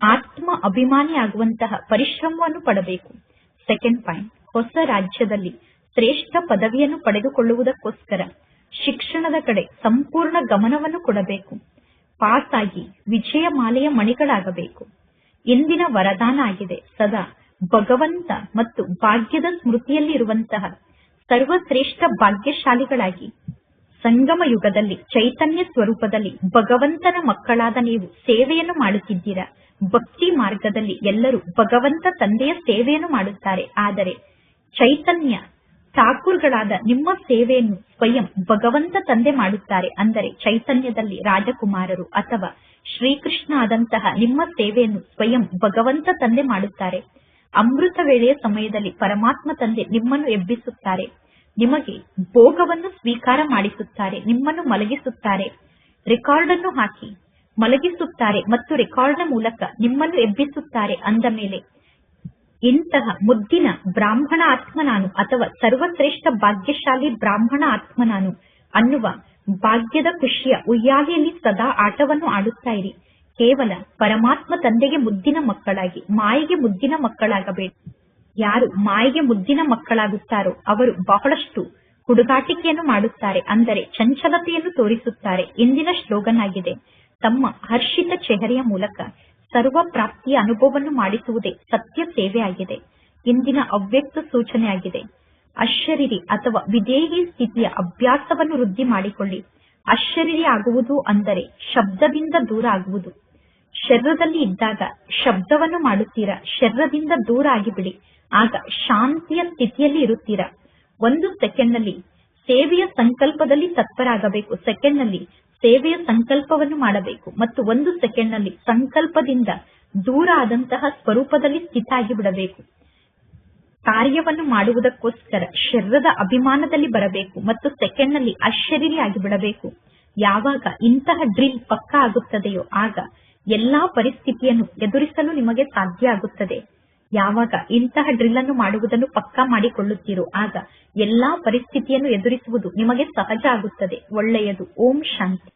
ಆತ್ಮ ಅಭಿಮಾನಿ ಆಗುವಂತಹ ಪರಿಶ್ರಮವನ್ನು ಪಡಬೇಕು. ಸೆಕೆಂಡ್ ಪಾಯಿಂಟ್, ಹೊಸ ರಾಜ್ಯದಲ್ಲಿ ಶ್ರೇಷ್ಠ ಪದವಿಯನ್ನು ಪಡೆದುಕೊಳ್ಳುವುದಕ್ಕೋಸ್ಕರ ಶಿಕ್ಷಣದ ಕಡೆ ಸಂಪೂರ್ಣ ಗಮನವನ್ನು ಕೊಡಬೇಕು. ಪಾಸ್ ಆಗಿ ವಿಜಯ ಮಾಲೆಯ ಮಣಿಗಳಾಗಬೇಕು. ಇಂದಿನ ವರದಾನ ಆಗಿದೆ, ಸದಾ ಭಗವಂತ ಮತ್ತು ಭಾಗ್ಯದ ಸ್ಮೃತಿಯಲ್ಲಿ ಇರುವಂತಹ ಸರ್ವಶ್ರೇಷ್ಠ ಭಾಗ್ಯಶಾಲಿಗಳಾಗಿ ಸಂಗಮ ಯುಗದಲ್ಲಿ ಚೈತನ್ಯ ಸ್ವರೂಪದಲ್ಲಿ ಭಗವಂತನ ಮಕ್ಕಳಾದ ನೀವು ಸೇವೆಯನ್ನು ಮಾಡುತ್ತಿದ್ದೀರಾ. ಭಕ್ತಿ ಮಾರ್ಗದಲ್ಲಿ ಎಲ್ಲರೂ ಭಗವಂತ ತಂದೆಯ ಸೇವೆಯನ್ನು ಮಾಡುತ್ತಾರೆ. ಆದರೆ ಚೈತನ್ಯ ಠಾಕೂರ್ಗಳಾದ ನಿಮ್ಮ ಸೇವೆಯನ್ನು ಸ್ವಯಂ ಭಗವಂತ ತಂದೆ ಮಾಡುತ್ತಾರೆ. ಅಂದರೆ ಚೈತನ್ಯದಲ್ಲಿ ರಾಜಕುಮಾರರು ಅಥವಾ ಶ್ರೀಕೃಷ್ಣ ಆದಂತಹ ನಿಮ್ಮ ಸೇವೆಯನ್ನು ಸ್ವಯಂ ಭಗವಂತ ತಂದೆ ಮಾಡುತ್ತಾರೆ. ಅಮೃತ ವೇಳೆಯ ಸಮಯದಲ್ಲಿ ಪರಮಾತ್ಮ ತಂದೆ ನಿಮ್ಮನ್ನು ಎಬ್ಬಿಸುತ್ತಾರೆ. ನಿಮಗೆ ಭೋಗವನ್ನು ಸ್ವೀಕಾರ ಮಾಡಿಸುತ್ತಾರೆ. ನಿಮ್ಮನ್ನು ಮಲಗಿಸುತ್ತಾರೆ. ರೆಕಾರ್ಡ್ ಅನ್ನು ಹಾಕಿ ಮಲಗಿಸುತ್ತಾರೆ ಮತ್ತು ರೆಕಾರ್ಡ್ನ ಮೂಲಕ ನಿಮ್ಮನ್ನು ಎಬ್ಬಿಸುತ್ತಾರೆ. ಅಂದ ಮೇಲೆ ಇಂತಹ ಮುದ್ದಿನ ಬ್ರಾಹ್ಮಣ ಆತ್ಮ ನಾನು ಅಥವಾ ಸರ್ವಶ್ರೇಷ್ಠ ಭಾಗ್ಯಶಾಲಿ ಬ್ರಾಹ್ಮಣ ಆತ್ಮ ನಾನು ಅನ್ನುವ ಭಾಗ್ಯದ ಖುಷಿಯ ಉಯ್ಯಾಲೆಯಲ್ಲಿ ಸದಾ ಆಟವನ್ನು ಆಡುತ್ತಾ ಇರಿ. ಕೇವಲ ಪರಮಾತ್ಮ ತಂದೆಗೆ ಮುದ್ದಿನ ಮಕ್ಕಳಾಗಿ, ಮಾಯೆಗೆ ಮುದ್ದಿನ ಮಕ್ಕಳಾಗಬೇಡಿ. ಯಾರು ಮಾಯೆಗೆ ಮುದ್ದಿನ ಮಕ್ಕಳಾಗುತ್ತಾರೋ ಅವರು ಬಹಳಷ್ಟು ಹುಡುಗಾಟಿಕೆಯನ್ನು ಮಾಡುತ್ತಾರೆ, ಅಂದರೆ ಚಂಚಲತೆಯನ್ನು ತೋರಿಸುತ್ತಾರೆ. ಇಂದಿನ ಶ್ಲೋಗನ್ ಆಗಿದೆ, ತಮ್ಮ ಹರ್ಷಿತ ಚೆಹರೆಯ ಮೂಲಕ ಸರ್ವ ಪ್ರಾಪ್ತಿಯ ಅನುಭವವನ್ನು ಮಾಡಿಸುವುದೇ ಸತ್ಯ ಸೇವೆ ಆಗಿದೆ. ಇಂದಿನ ಅವ್ಯಕ್ತ ಸೂಚನೆ ಆಗಿದೆ, ಅಶರೀರಿ ಅಥವಾ ವಿದೇಹಿ ಸ್ಥಿತಿಯ ಅಭ್ಯಾಸವನ್ನು ವೃದ್ಧಿ ಮಾಡಿಕೊಳ್ಳಿ. ಅಶರೀರಿ ಆಗುವುದು ಅಂದರೆ ಶಬ್ದದಿಂದ ದೂರ ಆಗುವುದು. ಶರೀರದಲ್ಲಿ ಇದ್ದಾಗ ಶಬ್ದವನ್ನು ಮಾಡುತ್ತೀರಾ, ಶರೀರದಿಂದ ದೂರ ಆಗಿಬಿಡಿ, ಆಗ ಶಾಂತಿಯ ಸ್ಥಿತಿಯಲ್ಲಿ ಇರುತ್ತೀರಾ. 1 ಸೆಕೆಂಡ್ನಲ್ಲಿ ಸೇವೆಯ ಸಂಕಲ್ಪದಲ್ಲಿ ತತ್ಪರಾಗಬೇಕು. ಸೆಕೆಂಡ್ನಲ್ಲಿ ಸೇವೆಯ ಸಂಕಲ್ಪವನ್ನು ಮಾಡಬೇಕು ಮತ್ತು 1 ಸೆಕೆಂಡ್ನಲ್ಲಿ ಸಂಕಲ್ಪದಿಂದ ದೂರ ಆದಂತಹ ಸ್ವರೂಪದಲ್ಲಿ ಸ್ಥಿತ ಆಗಿಬಿಡಬೇಕು. ಕಾರ್ಯವನ್ನು ಮಾಡುವುದಕ್ಕೋಸ್ಕರ ಶರೀರದ ಅಭಿಮಾನದಲ್ಲಿ ಬರಬೇಕು ಮತ್ತು ಸೆಕೆಂಡ್ನಲ್ಲಿ ಅಶರೀರಿ ಆಗಿಬಿಡಬೇಕು. ಯಾವಾಗ ಇಂತಹ ಡ್ರಿಲ್ ಪಕ್ಕಾ ಆಗುತ್ತದೆಯೋ ಆಗ ಎಲ್ಲಾ ಪರಿಸ್ಥಿತಿಯನ್ನು ಎದುರಿಸಲು ನಿಮಗೆ ಸಾಧ್ಯ ಆಗುತ್ತದೆ. ಯಾವಾಗ ಇಂತಹ ಡ್ರಿಲ್ ಅನ್ನು ಮಾಡುವುದನ್ನು ಪಕ್ಕಾ ಮಾಡಿಕೊಳ್ಳುತ್ತೀರೋ ಆಗ ಎಲ್ಲಾ ಪರಿಸ್ಥಿತಿಯನ್ನು ಎದುರಿಸುವುದು ನಿಮಗೆ ಸಹಜ ಆಗುತ್ತದೆ. ಒಳ್ಳೆಯದು. ಓಂ ಶಾಂತಿ.